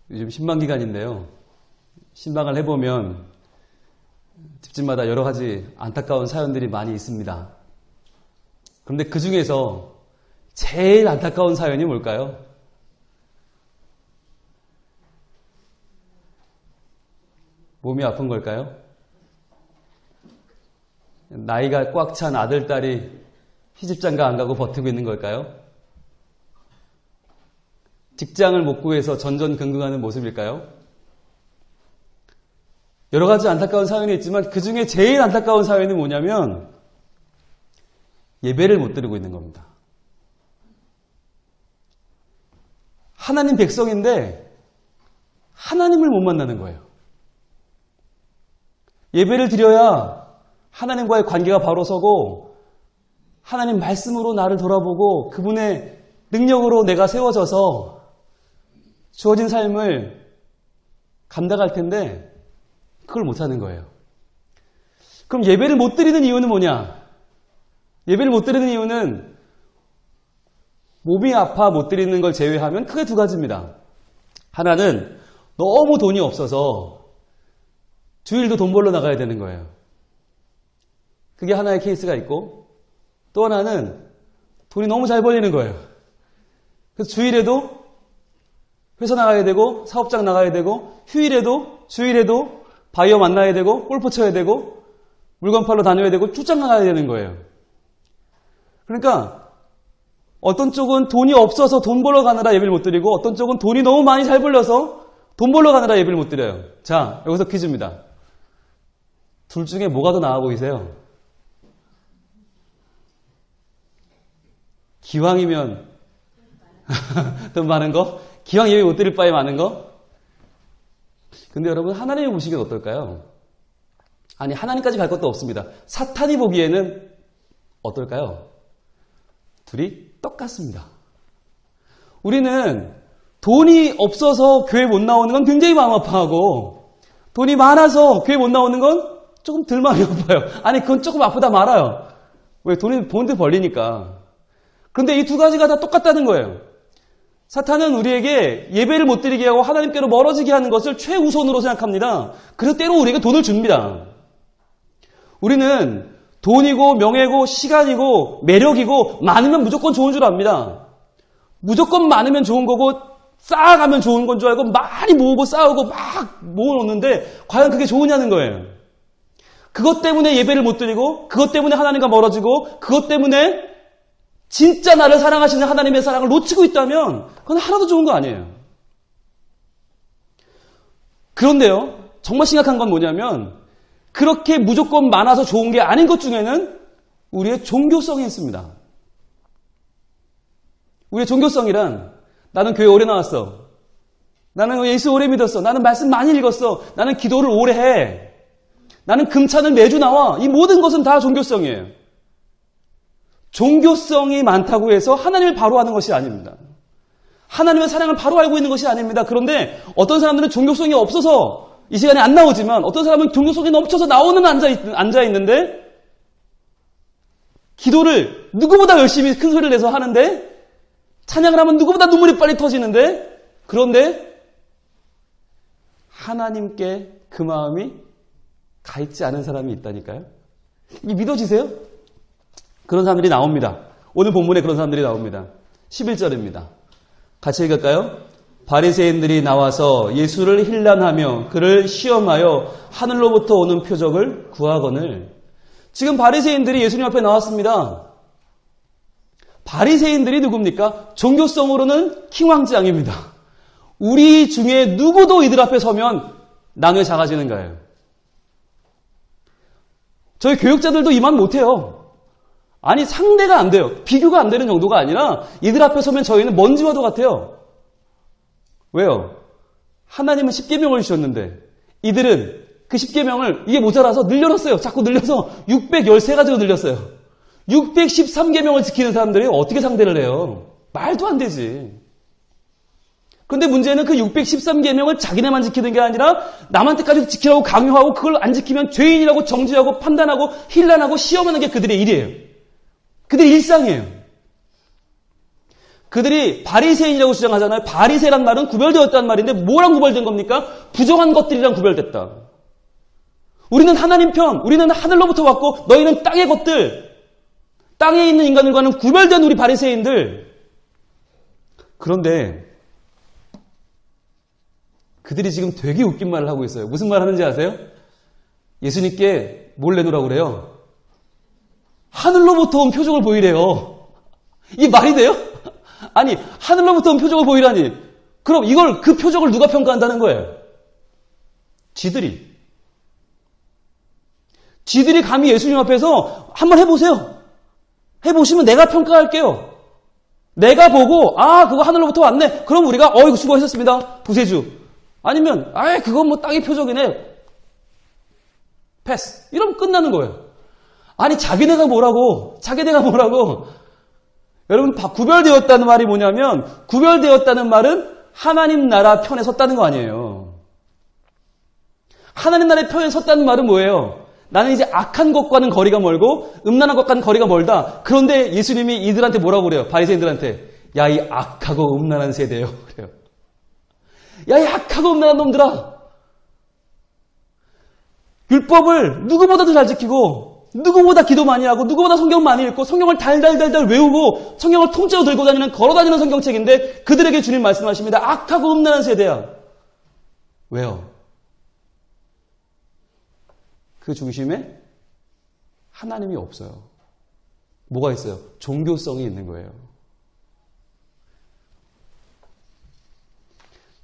요즘 신방기간인데요. 신방을 해보면 집집마다 여러 가지 안타까운 사연들이 많이 있습니다. 그런데 그 중에서 제일 안타까운 사연이 뭘까요? 몸이 아픈 걸까요? 나이가 꽉 찬 아들, 딸이 시집장가 안 가고 버티고 있는 걸까요? 직장을 못 구해서 전전긍긍하는 모습일까요? 여러 가지 안타까운 사연이 있지만 그 중에 제일 안타까운 사연이 뭐냐면 예배를 못 드리고 있는 겁니다. 하나님 백성인데 하나님을 못 만나는 거예요. 예배를 드려야 하나님과의 관계가 바로 서고 하나님 말씀으로 나를 돌아보고 그분의 능력으로 내가 세워져서 주어진 삶을 감당할 텐데 그걸 못하는 거예요. 그럼 예배를 못 드리는 이유는 뭐냐? 예배를 못 드리는 이유는 몸이 아파 못 드리는 걸 제외하면 크게 두 가지입니다. 하나는 너무 돈이 없어서 주일도 돈 벌러 나가야 되는 거예요. 그게 하나의 케이스가 있고 또 하나는 돈이 너무 잘 벌리는 거예요. 그래서 주일에도 회사 나가야 되고 사업장 나가야 되고 휴일에도 주일에도 바이어 만나야 되고 골프 쳐야 되고 물건 팔러 다녀야 되고 출장 나가야 되는 거예요. 그러니까 어떤 쪽은 돈이 없어서 돈 벌러 가느라 예배를 못 드리고 어떤 쪽은 돈이 너무 많이 잘 벌려서 돈 벌러 가느라 예배를 못 드려요. 자, 여기서 퀴즈입니다. 둘 중에 뭐가 더 나아 보이세요? 기왕이면 돈 많은 거? 기왕 예배 못 드릴 바에 많은 거? 근데 여러분 하나님이 보시기엔 어떨까요? 아니 하나님까지 갈 것도 없습니다. 사탄이 보기에는 어떨까요? 둘이 똑같습니다. 우리는 돈이 없어서 교회 못 나오는 건 굉장히 마음 아파하고 돈이 많아서 교회 못 나오는 건 조금 덜 마음이 아파요. 아니 그건 조금 아프다 말아요. 왜? 돈을 벌리니까. 그런데 이 두 가지가 다 똑같다는 거예요. 사탄은 우리에게 예배를 못 드리게 하고 하나님께로 멀어지게 하는 것을 최우선으로 생각합니다. 그래서 때로 우리에게 돈을 줍니다. 우리는 돈이고 명예고 시간이고 매력이고 많으면 무조건 좋은 줄 압니다. 무조건 많으면 좋은 거고 쌓아가면 좋은 건 줄 알고 많이 모으고 쌓우고 막 모아놓는데 과연 그게 좋으냐는 거예요. 그것 때문에 예배를 못 드리고 그것 때문에 하나님과 멀어지고 그것 때문에 진짜 나를 사랑하시는 하나님의 사랑을 놓치고 있다면 그건 하나도 좋은 거 아니에요. 그런데요, 정말 심각한 건 뭐냐면 그렇게 무조건 많아서 좋은 게 아닌 것 중에는 우리의 종교성이 있습니다. 우리의 종교성이란 나는 교회 오래 나왔어. 나는 예수 오래 믿었어. 나는 말씀 많이 읽었어. 나는 기도를 오래 해. 나는 금찬을 매주 나와. 이 모든 것은 다 종교성이에요. 종교성이 많다고 해서 하나님을 바로 하는 것이 아닙니다. 하나님의 사랑을 바로 알고 있는 것이 아닙니다. 그런데 어떤 사람들은 종교성이 없어서 이 시간에 안 나오지만 어떤 사람은 종교성이 넘쳐서 나오는 앉아 있는데 기도를 누구보다 열심히 큰 소리를 내서 하는데 찬양을 하면 누구보다 눈물이 빨리 터지는데 그런데 하나님께 그 마음이 가 있지 않은 사람이 있다니까요. 이게 믿어지세요? 그런 사람들이 나옵니다. 오늘 본문에 그런 사람들이 나옵니다. 11절입니다. 같이 읽을까요? 바리새인들이 나와서 예수를 힐난하며 그를 시험하여 하늘로부터 오는 표적을 구하거늘. 지금 바리새인들이 예수님 앞에 나왔습니다. 바리새인들이 누굽니까? 종교성으로는 킹왕짱입니다. 우리 중에 누구도 이들 앞에 서면 나누어 작아지는 거예요. 저희 교육자들도 이만 못해요. 아니 상대가 안 돼요. 비교가 안 되는 정도가 아니라 이들 앞에 서면 저희는 먼지와도 같아요. 왜요? 하나님은 10계명을 주셨는데 이들은 그 10계명을 이게 모자라서 늘려놨어요. 자꾸 늘려서 613가지로 늘렸어요. 613계명을 지키는 사람들이 어떻게 상대를 해요? 말도 안 되지. 그런데 문제는 그 613계명을 자기네만 지키는 게 아니라 남한테까지 지키라고 강요하고 그걸 안 지키면 죄인이라고 정죄하고 판단하고 힐난하고 시험하는 게 그들의 일이에요. 그들의 일상이에요. 그들이 바리새인이라고 주장하잖아요. 바리새란 말은 구별되었다는 말인데 뭐랑 구별된 겁니까? 부정한 것들이랑 구별됐다. 우리는 하나님 편, 우리는 하늘로부터 왔고 너희는 땅의 것들, 땅에 있는 인간들과는 구별된 우리 바리새인들. 그런데 그들이 지금 되게 웃긴 말을 하고 있어요. 무슨 말 하는지 아세요? 예수님께 뭘 내놓으라고 그래요? 하늘로부터 온 표적을 보이래요. 이게 말이 돼요? 아니, 하늘로부터 온 표적을 보이라니. 그럼 그 표적을 누가 평가한다는 거예요? 지들이 감히 예수님 앞에서 한번 해보세요. 해보시면 내가 평가할게요. 내가 보고 그거 하늘로부터 왔네. 그럼 우리가 이거 수고하셨습니다. 부세주. 아니면 그건 뭐 땅의 표적이네. 패스. 이러면 끝나는 거예요. 아니 자기네가 뭐라고. 여러분 구별되었다는 말이 뭐냐면 구별되었다는 말은 하나님 나라 편에 섰다는 거 아니에요. 하나님 나라의 편에 섰다는 말은 뭐예요? 나는 이제 악한 것과는 거리가 멀고 음란한 것과는 거리가 멀다. 그런데 예수님이 이들한테 뭐라고 그래요? 바리새인들한테. 야, 이 악하고 음란한 세대요. 그래요. 야, 이 악하고 음란한 놈들아. 율법을 누구보다도 잘 지키고 누구보다 기도 많이 하고 누구보다 성경 많이 읽고 성경을 달달달달 외우고 성경을 통째로 들고 다니는 걸어다니는 성경책인데 그들에게 주님 말씀하십니다. 악하고 음란한 세대야. 왜요? 그 중심에 하나님이 없어요. 뭐가 있어요? 종교성이 있는 거예요.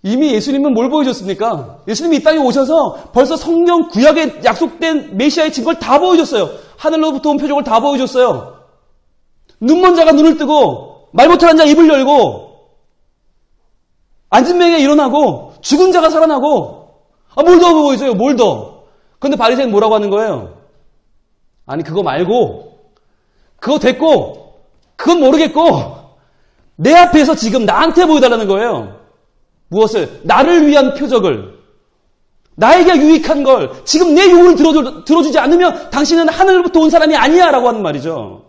이미 예수님은 뭘 보여줬습니까? 예수님이 이 땅에 오셔서 벌써 성경 구약에 약속된 메시아의 증거를 다 보여줬어요. 하늘로부터 온 표적을 다 보여줬어요. 눈먼 자가 눈을 뜨고 말 못하는 자 입을 열고 앉은 맹에 일어나고 죽은 자가 살아나고 뭘 더 보여줘요? 뭘 더? 그런데 바리새인은 뭐라고 하는 거예요? 아니 그거 말고 그거 됐고 그건 모르겠고 내 앞에서 지금 나한테 보여달라는 거예요. 무엇을? 나를 위한 표적을. 나에게 유익한 걸. 지금 내 욕을 들어주지 않으면 당신은 하늘로부터 온 사람이 아니야 라고 하는 말이죠.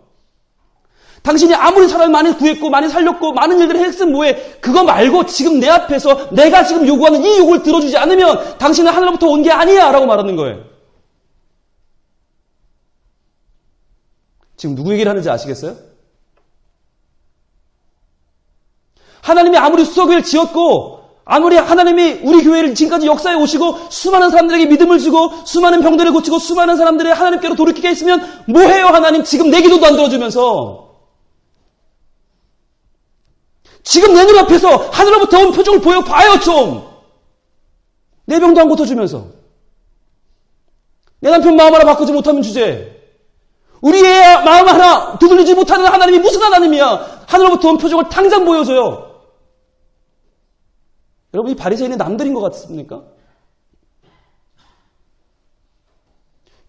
당신이 아무리 사람을 많이 구했고 많이 살렸고 많은 일들을 했으면 뭐해. 그거 말고 지금 내 앞에서 내가 지금 요구하는 이 욕을 들어주지 않으면 당신은 하늘로부터 온 게 아니야 라고 말하는 거예요. 지금 누구 얘기를 하는지 아시겠어요? 하나님이 아무리 수석을 지었고 아무리 하나님이 우리 교회를 지금까지 역사에 오시고 수많은 사람들에게 믿음을 주고 수많은 병들을 고치고 수많은 사람들을 하나님께로 돌이키게 했으면 뭐해요 하나님 지금 내 기도도 안 들어주면서 지금 내 눈앞에서 하늘로부터 온 표적을 보여봐요 좀. 내 병도 안 고쳐주면서 내 남편 마음 하나 바꾸지 못하면 주제 우리의 마음 하나 두들리지 못하는 하나님이 무슨 하나님이야. 하늘로부터 온 표적을 당장 보여줘요. 여러분 이 바리새인은 남들인 것 같습니까?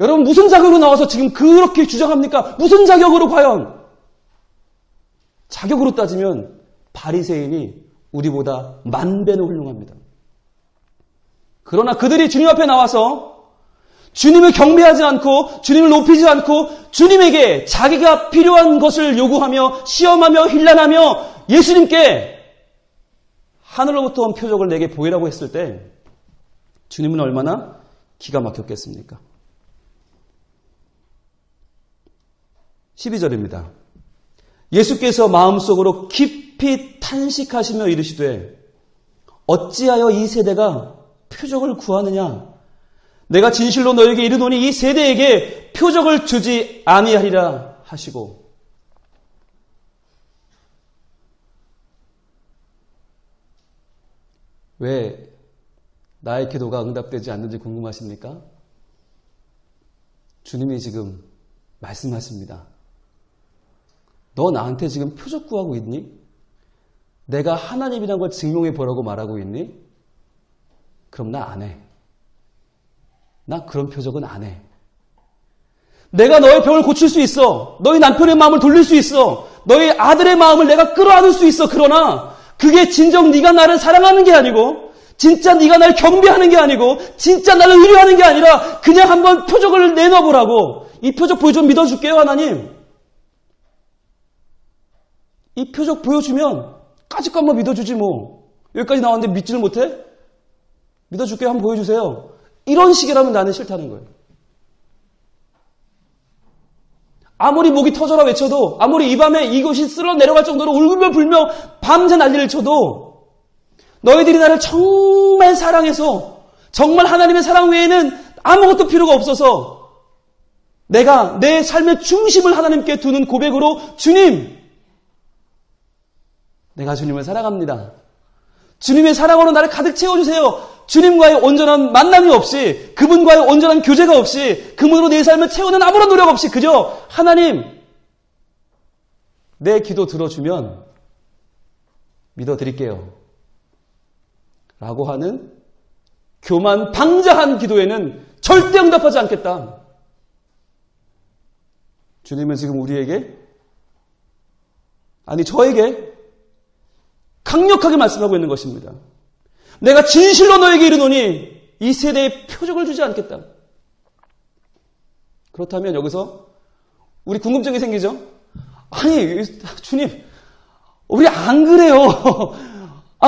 여러분 무슨 자격으로 나와서 지금 그렇게 주장합니까? 무슨 자격으로 과연? 자격으로 따지면 바리새인이 우리보다 만 배는 훌륭합니다. 그러나 그들이 주님 앞에 나와서 주님을 경배하지 않고 주님을 높이지 않고 주님에게 자기가 필요한 것을 요구하며 시험하며 힐난하며 예수님께 하늘로부터 온 표적을 내게 보이라고 했을 때 주님은 얼마나 기가 막혔겠습니까? 12절입니다. 예수께서 마음속으로 깊이 탄식하시며 이르시되 어찌하여 이 세대가 표적을 구하느냐? 내가 진실로 너에게 이르노니 이 세대에게 표적을 주지 아니하리라 하시고 왜 나의 기도가 응답되지 않는지 궁금하십니까? 주님이 지금 말씀하십니다. 너 나한테 지금 표적 구하고 있니? 내가 하나님이라는 걸 증명해 보라고 말하고 있니? 그럼 나 안 해. 나 그런 표적은 안 해. 내가 너의 병을 고칠 수 있어. 너희 남편의 마음을 돌릴 수 있어. 너희 아들의 마음을 내가 끌어안을 수 있어. 그러나 그게 진정 네가 나를 사랑하는 게 아니고 진짜 네가 나를 경배하는 게 아니고 진짜 나를 의뢰하는 게 아니라 그냥 한번 표적을 내놔보라고. 이 표적 보여주면 믿어줄게요 하나님. 이 표적 보여주면 까짓 것만 믿어주지 뭐. 여기까지 나왔는데 믿지를 못해? 믿어줄게요. 한번 보여주세요. 이런 식이라면 나는 싫다는 거예요. 아무리 목이 터져라 외쳐도, 아무리 이 밤에 이것이 쓸어 내려갈 정도로 울며 불며 밤새 난리를 쳐도, 너희들이 나를 정말 사랑해서 정말 하나님의 사랑 외에는 아무것도 필요가 없어서 내가 내 삶의 중심을 하나님께 두는 고백으로, 주님, 내가 주님을 사랑합니다. 주님의 사랑으로 나를 가득 채워주세요. 주님과의 온전한 만남이 없이, 그분과의 온전한 교제가 없이, 그분으로 내 삶을 채우는 아무런 노력 없이 그저 하나님, 내 기도 들어주면 믿어드릴게요. 라고 하는 교만 방자한 기도에는 절대 응답하지 않겠다. 주님은 지금 우리에게, 아니 저에게 강력하게 말씀하고 있는 것입니다. 내가 진실로 너에게 이르노니 이 세대에 표적을 주지 않겠다. 그렇다면 여기서 우리 궁금증이 생기죠? 아니 주님, 우리 안 그래요.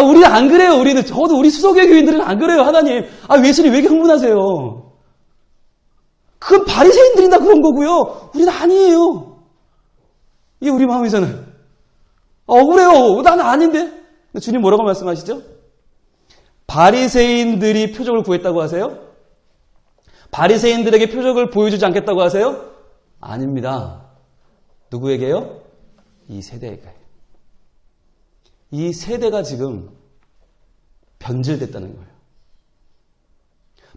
우리 안 그래요. 우리는, 저도 우리 수석의 교인들은 안 그래요. 하나님, 예수님 왜 이렇게 흥분하세요? 그건 바리새인들이 다 그런 거고요. 우리는 아니에요. 이게 우리 마음이잖아요. 억울해요. 나는 아닌데. 주님 뭐라고 말씀하시죠? 바리새인들이 표적을 구했다고 하세요? 바리새인들에게 표적을 보여주지 않겠다고 하세요? 아닙니다. 누구에게요? 이 세대에게. 이 세대가 지금 변질됐다는 거예요.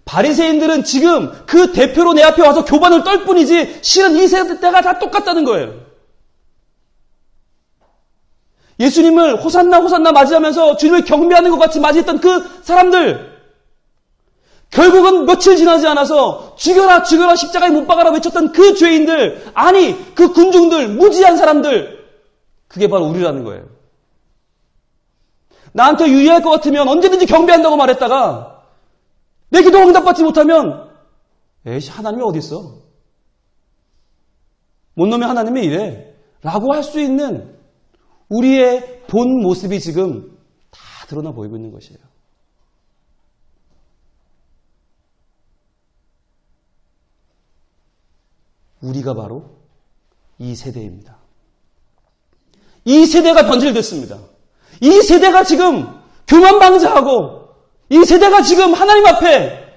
바리새인들은 지금 그 대표로 내 앞에 와서 교반을 떨 뿐이지 실은 이 세대가 다 똑같다는 거예요. 예수님을 호산나 호산나 맞이하면서 주님을 경배하는 것 같이 맞이했던 그 사람들, 결국은 며칠 지나지 않아서 죽여라 죽여라 십자가에 못 박아라 외쳤던 그 죄인들, 아니 그 군중들, 무지한 사람들, 그게 바로 우리라는 거예요. 나한테 유의할 것 같으면 언제든지 경배한다고 말했다가 내 기도 응답받지 못하면 에이씨 하나님이 어디 있어? 못 놈의 하나님이 이래 라고 할 수 있는 우리의 본 모습이 지금 다 드러나 보이고 있는 것이에요. 우리가 바로 이 세대입니다. 이 세대가 변질됐습니다. 이 세대가 지금 교만방자하고, 이 세대가 지금 하나님 앞에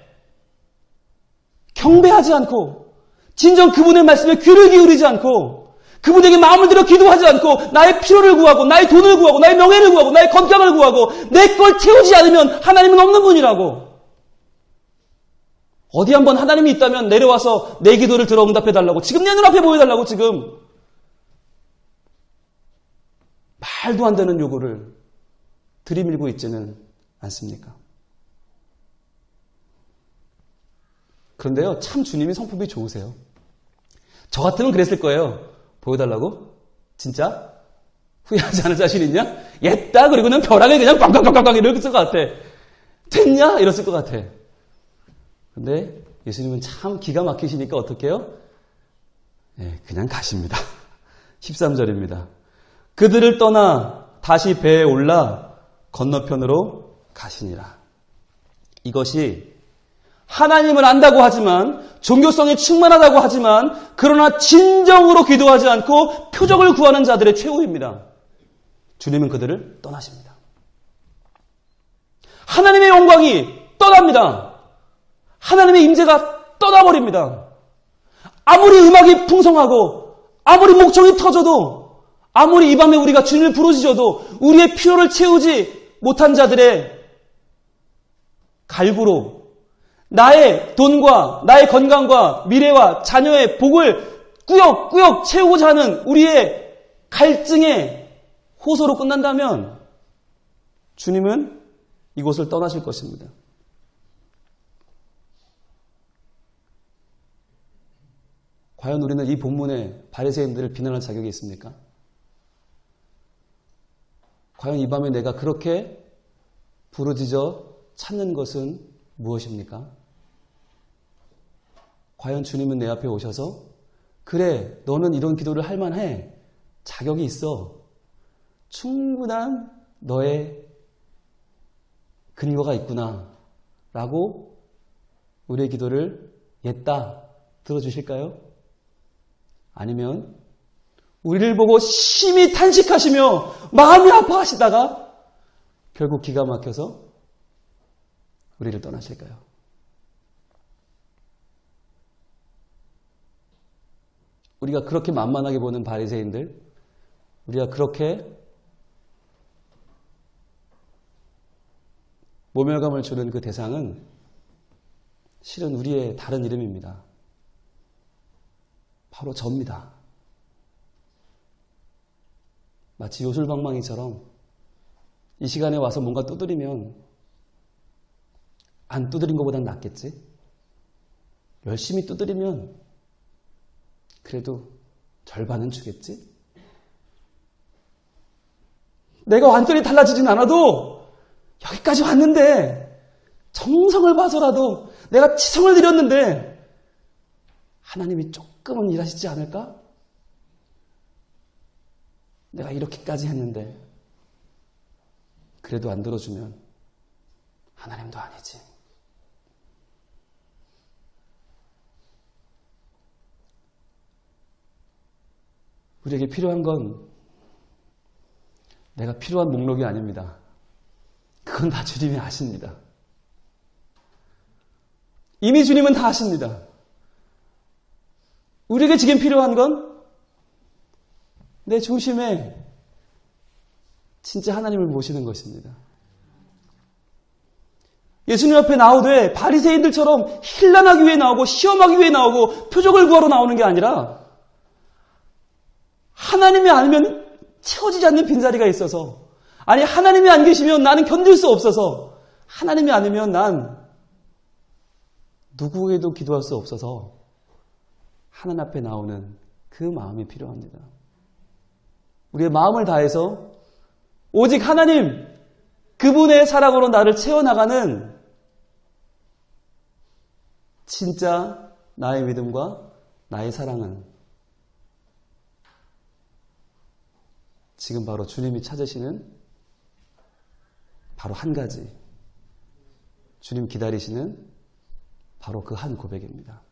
경배하지 않고, 진정 그분의 말씀에 귀를 기울이지 않고, 그분에게 마음을 들여 기도하지 않고, 나의 필요를 구하고, 나의 돈을 구하고, 나의 명예를 구하고, 나의 건강을 구하고, 내 걸 채우지 않으면 하나님은 없는 분이라고. 어디 한번 하나님이 있다면 내려와서 내 기도를 들어 응답해달라고, 지금 내 눈앞에 보여달라고 지금 말도 안 되는 요구를 들이밀고 있지는 않습니까? 그런데요, 참 주님이 성품이 좋으세요. 저 같으면 그랬을 거예요. 보여달라고? 진짜? 후회하지 않을 자신 있냐? 옛다. 그리고는 벼락에 그냥 꽝꽝꽝꽝 이랬을 것 같아. 됐냐? 이랬을 것 같아. 근데 예수님은 참 기가 막히시니까 어떻게 해요? 네, 그냥 가십니다. 13절입니다. 그들을 떠나 다시 배에 올라 건너편으로 가시니라. 이것이 하나님을 안다고 하지만, 종교성에 충만하다고 하지만, 그러나 진정으로 기도하지 않고 표적을 구하는 자들의 최후입니다. 주님은 그들을 떠나십니다. 하나님의 영광이 떠납니다. 하나님의 임재가 떠나버립니다. 아무리 음악이 풍성하고, 아무리 목청이 터져도, 아무리 이 밤에 우리가 주님을 부르짖어도 우리의 필요를 채우지 못한 자들의 갈구로 나의 돈과 나의 건강과 미래와 자녀의 복을 꾸역꾸역 채우고자 하는 우리의 갈증의 호소로 끝난다면 주님은 이곳을 떠나실 것입니다. 과연 우리는 이 본문의 바리새인들을 비난할 자격이 있습니까? 과연 이 밤에 내가 그렇게 부르짖어 찾는 것은 무엇입니까? 과연 주님은 내 앞에 오셔서 그래, 너는 이런 기도를 할 만해. 자격이 있어. 충분한 너의 근거가 있구나 라고 우리의 기도를 옛다 들어주실까요? 아니면 우리를 보고 심히 탄식하시며 마음이 아파하시다가 결국 기가 막혀서 우리를 떠나실까요? 우리가 그렇게 만만하게 보는 바리새인들, 우리가 그렇게 모멸감을 주는 그 대상은 실은 우리의 다른 이름입니다. 바로 접니다. 마치 요술방망이처럼 이 시간에 와서 뭔가 두드리면 안 두드린 것보단 낫겠지? 열심히 두드리면 그래도 절반은 주겠지? 내가 완전히 달라지진 않아도 여기까지 왔는데 정성을 봐서라도 내가 치성을 드렸는데 하나님이 조금은 일하시지 않을까? 내가 이렇게까지 했는데 그래도 안 들어주면 하나님도 아니지. 우리에게 필요한 건 내가 필요한 목록이 아닙니다. 그건 다 주님이 아십니다. 이미 주님은 다 아십니다. 우리에게 지금 필요한 건 내 중심에 진짜 하나님을 모시는 것입니다. 예수님 앞에 나오되 바리새인들처럼 힐난하기 위해 나오고 시험하기 위해 나오고 표적을 구하러 나오는 게 아니라 하나님이 아니면 채워지지 않는 빈자리가 있어서, 아니 하나님이 안 계시면 나는 견딜 수 없어서, 하나님이 아니면 난 누구에게도 기도할 수 없어서 하나님 앞에 나오는 그 마음이 필요합니다. 우리의 마음을 다해서 오직 하나님, 그분의 사랑으로 나를 채워나가는 진짜 나의 믿음과 나의 사랑은 지금 바로 주님이 찾으시는 바로 한 가지, 주님 기다리시는 바로 그 한 고백입니다.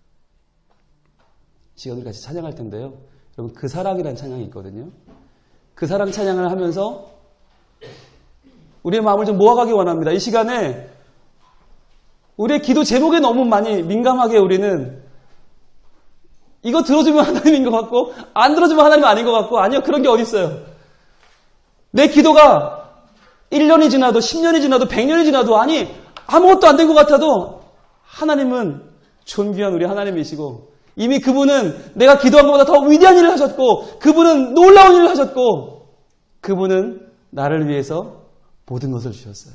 시간을 같이 찬양할 텐데요. 여러분, 그 사랑이라는 찬양이 있거든요. 그 사랑 찬양을 하면서 우리의 마음을 좀 모아가기 원합니다. 이 시간에 우리의 기도 제목에 너무 많이 민감하게 우리는 이거 들어주면 하나님인 것 같고 안 들어주면 하나님 아닌 것 같고, 아니요, 그런 게 어디 있어요. 내 기도가 1년이 지나도 10년이 지나도 100년이 지나도, 아니 아무것도 안 된 것 같아도 하나님은 존귀한 우리 하나님이시고, 이미 그분은 내가 기도한 것보다 더 위대한 일을 하셨고, 그분은 놀라운 일을 하셨고, 그분은 나를 위해서 모든 것을 주셨어요.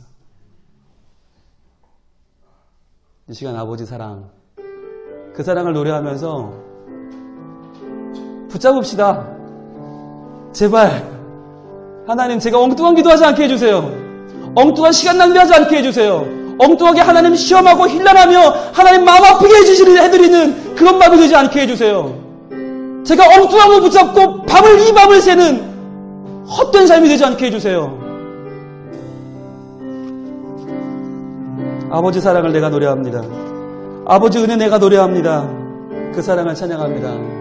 이 시간 아버지 사랑, 그 사랑을 노래하면서 붙잡읍시다. 제발 하나님, 제가 엉뚱한 기도하지 않게 해주세요. 엉뚱한 시간 낭비하지 않게 해주세요. 엉뚱하게 하나님 시험하고 힐난하며 하나님 마음 아프게 해드리는 그런 마음이 되지 않게 해주세요. 제가 엉뚱한 거 붙잡고 이 밤을 새는 헛된 삶이 되지 않게 해주세요. 아버지 사랑을 내가 노래합니다. 아버지 은혜 내가 노래합니다. 그 사랑을 찬양합니다.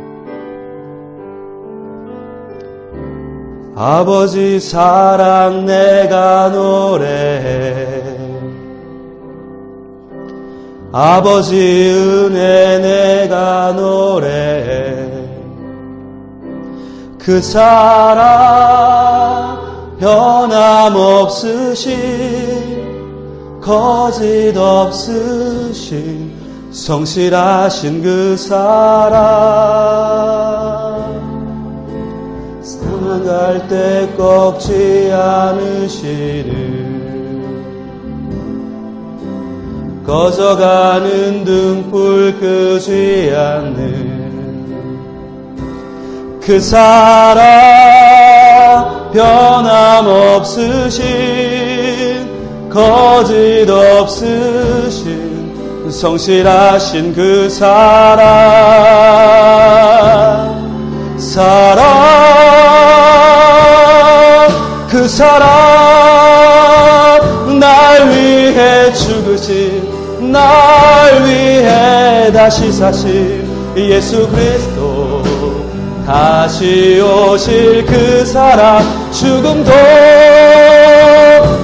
아버지 사랑 내가 노래해, 아버지 은혜 내가 노래해, 그 사랑 변함없으신, 거짓 없으신, 성실하신 그 사랑, 상할 때 꺾지 않으시는, 꺼져가는 등불 끄지 않는 그 사랑, 변함없으신, 거짓 없으신, 성실하신 그 사랑, 그 사랑, 날 위해 다시 사실 예수 그리스도, 다시 오실 그 사랑, 죽음도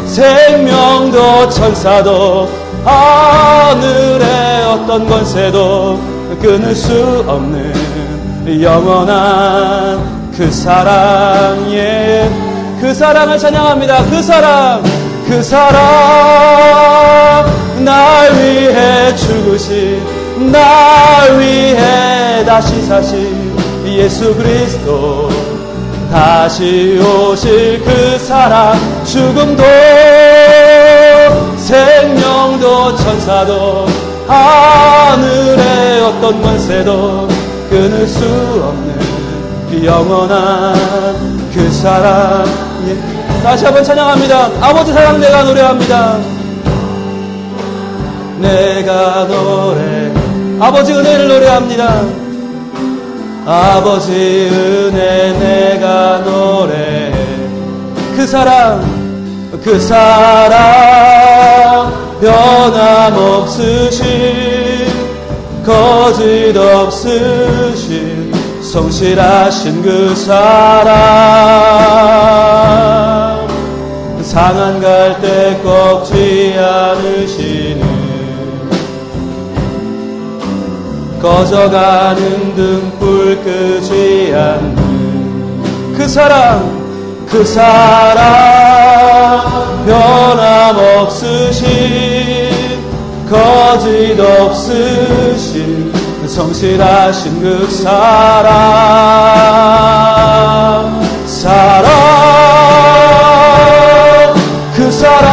생명도 천사도 하늘의 어떤 권세도 끊을 수 없는 영원한 그 사랑, 예, 그 사랑을 찬양합니다. 그 사랑, 그 사랑, 날 위해 죽으신, 날 위해 다시 사신 예수 그리스도, 다시 오실 그 사랑, 죽음도 생명도 천사도 하늘의 어떤 권세도 끊을 수 없는 영원한 그 사랑. 예. 다시 한번 찬양합니다. 아버지 사랑 내가 노래합니다. 내가 노래, 아버지 은혜를 노래합니다. 아버지 은혜 내가 노래해. 그 사랑, 그 사랑, 변함없으신, 거짓 없으신, 성실하신 그 사랑, 상한 갈 때 꺾지 않으시는, 꺼져가는 등불 끄지 않는 그 사랑, 그 사랑, 변함없으신, 거짓 없으신, 성실하신 그 사랑, 사랑, 그 사랑,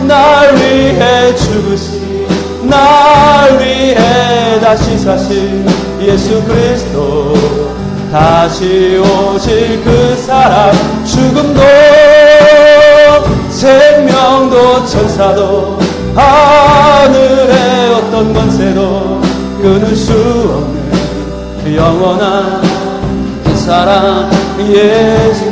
날 위해 죽으신, 날 위해 다시 사신 예수 그리스도, 다시 오실 그 사랑, 죽음도 생명도 천사도 하늘의 어떤 권세도 끊을 수 없는 영원한 그 사랑, 예수.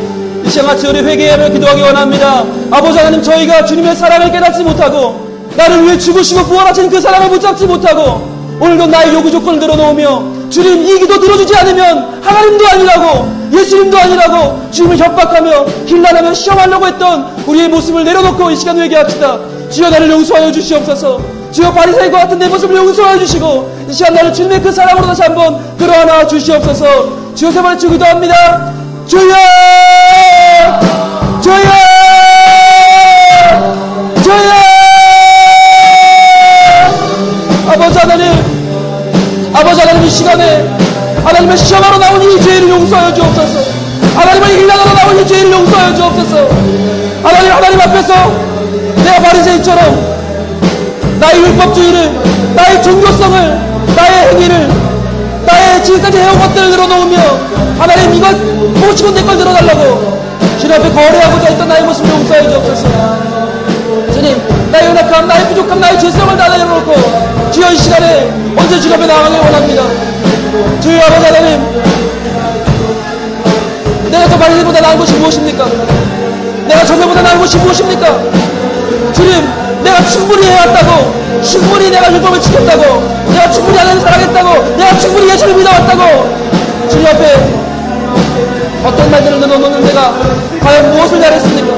이 시간 같이 우리 회개하며 기도하기 원합니다. 아버지 하나님, 저희가 주님의 사랑을 깨닫지 못하고 나를 위해 죽으시고 부활하신 그 사랑을 붙잡지 못하고 오늘도 나의 요구 조건을 늘어놓으며 주님 이 기도 들어주지 않으면 하나님도 아니라고 예수님도 아니라고 주님을 협박하며 길란하며 시험하려고 했던 우리의 모습을 내려놓고 이 시간 회개합시다. 주여 나를 용서하여 주시옵소서. 주여 바리새인과 같은 내 모습을 용서하여 주시고 이 시간 나를 주님의 그 사랑으로 다시 한번 끌어안아 주시옵소서. 주여 세 번째 기도합니다. 주여, 주여, 주여. 아버지 하나님, 아버지 하나님, 이 시간에 하나님의 시험하러 나온 이 죄를 용서하여 주옵소서. 하나님의 일하러 나온 이 죄를 용서하여 주옵소서. 하나님 앞에서 내가 바리새인처럼 나의 율법주의를, 나의 종교성을, 나의 행위를, 나의 지금까지 해온 것들을 늘어놓으며 하나님 이것 모시고 내 걸 늘어달라고 주님 앞에 거래하고자 했던 나의 모습을 용서하여 주옵소서. 주님, 나의 연약함, 나의 부족함, 나의 죄성을 다 내려놓고 주여 이 시간에 언제 주님 앞에 나가길 원합니다. 주여 아버지 하나님, 내가 저 바리새인보다 나은 것이 무엇입니까? 내가 저들보다 나은 것이 무엇입니까? 주님, 내가 충분히 해왔다고, 충분히 내가 율법을 지켰다고, 내가 충분히 하나님을 사랑했다고, 내가 충분히 예수를 믿어왔다고 주님 앞에 어떤 말들을 넣어놓는 내가 과연 무엇을 잘했습니까?